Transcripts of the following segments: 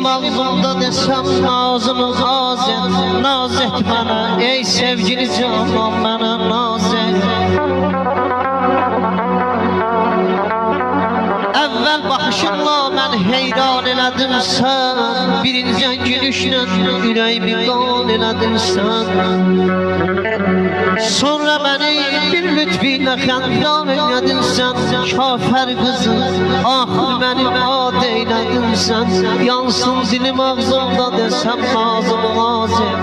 dilim ağzımda desem nazımı naz et, naz et bana ey sevgili canan, bana naz et. Evvel baxışınla mən heyran elədin sən, birinci gülüşlə ürəyimi qan elədin sən. Sonra məni bir lütfilə xəndan elədin sən, kafər qızı, axır məni ad elədin sən. Yansın dilim ağzımda desəm nazım naz et,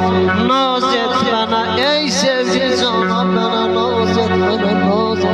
naz et bana ey sevgili canan, bana naz et, bana naz et.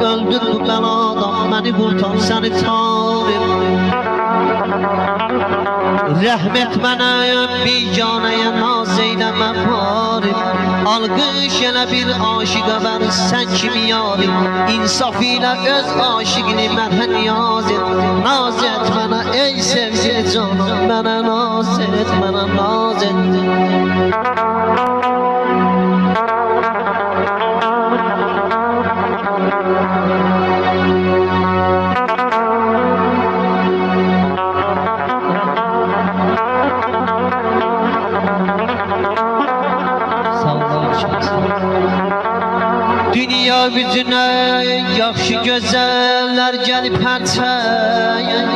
Öldür bu beladan beni kurtar seni Tanrım. Rəhmət mənə biganəyə naz eyləmə parim. Alqış elə bir aşiqə ver sən kimi yarim. İnsaf ilə öz aşiqini mənə niyaz et. Naz et mənə ey sevgili canım, mənə naz et, mənə naz et. Dünya yüzünə yaxşı gözəllər gəlib hərçəyər.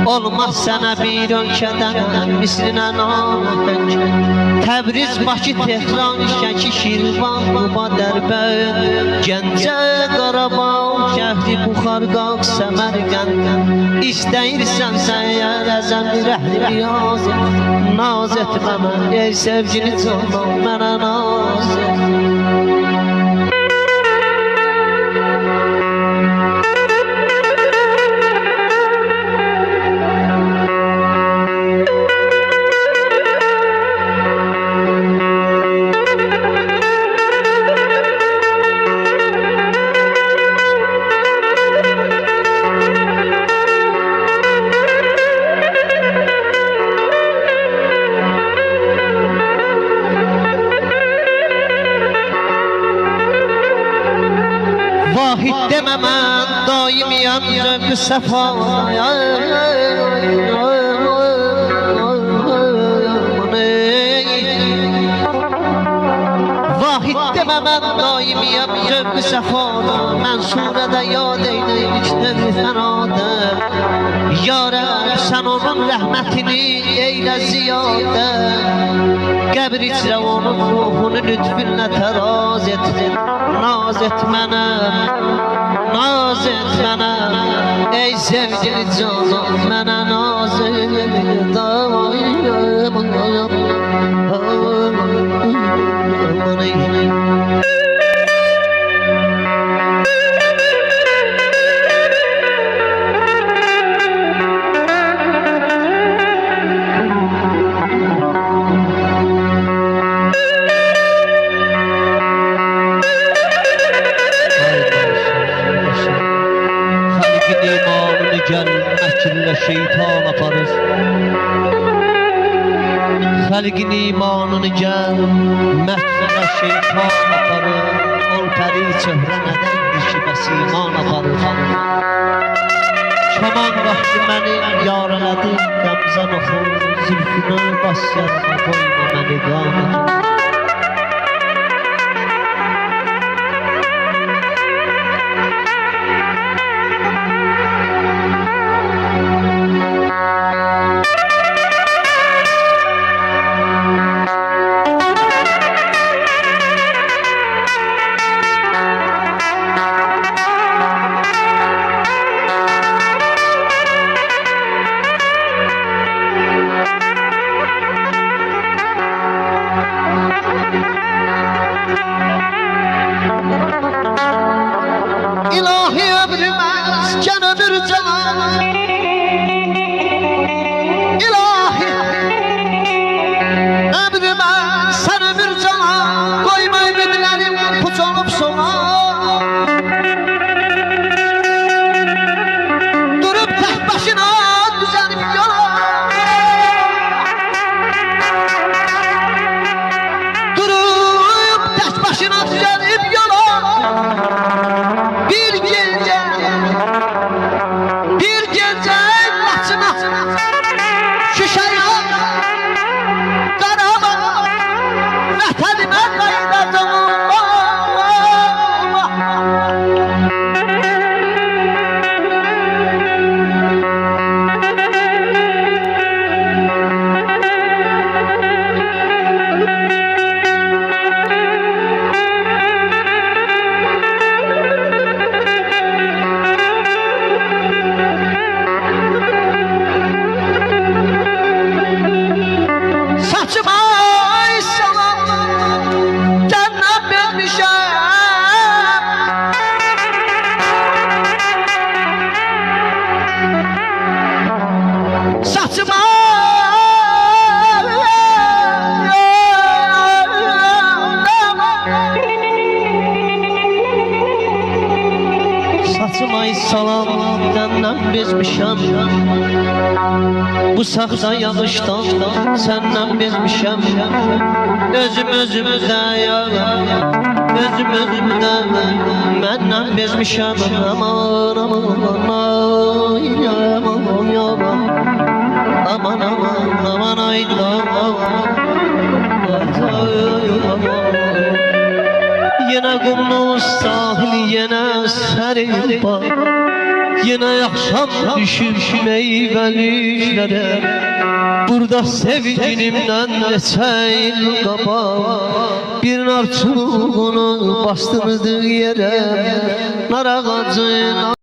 Olmaz sənə bir ölkədən mislinə naməhək. Təbriz, Bakı, Tehran, Şəki, Şirvan, Quba, Dərbənd, Gəncə, Qarabağ, Şəhri, Buxar, Qaq, Səmərqənd. İstəyirsənsə əgər əzəm bir əhli riyaz et, naz et mənə ey sevgili canım, mənə naz et. Vahid demə mən daimiyəm zövq-ü səfaya. Vahid demə mən daimiyəm zövq-ü səfaya. Mən surədə yad eyləyikdir fənadə. Ya Rəbb sən onun rəhmətini eylə ziyadə. Qəbr içrə onun ruhunu lütfünlə təraz et. Naz et mənə, naz et mənə ey sevgili canım, mənə naz et. Məkirlə şeytan aparır. Xəlqin imanını gəl məkirlə şeytan aparır. Ol pəri çöhrə nədəndir ki bəs iman aparır. Kaman vaxtı məni yar elədi, qəmzən oxur, zülfünü bas yarına qoyma məni qanı. İlahi ömrümez can ömür canan, İlahi ömrümez sen ömür canan, koyma ümitlerim puç olup sona. Durup tek başına düzenip yola, durup tek başına düzenip yola. Bir gece Laçına Şuşaya Qaraba vətənimə qayıdacağım. Saçıma salam cennet vermişəm, saçıma saçıma salam cennet vermişəm. Bu saxta yağışdan səndən bezmişəm. Özüm özümdə yalan, özüm özümdə məndən bezmişəm. Aman aman aman aman aman aman aman aman ay yenə qumlu sahil, yenə sərin bağ, yenə yaxşam düşür meyvəliklərə. Burada sevinimdən neçə il qabaq bir nar çubuğunu bastırdı yerə. Nar ağacı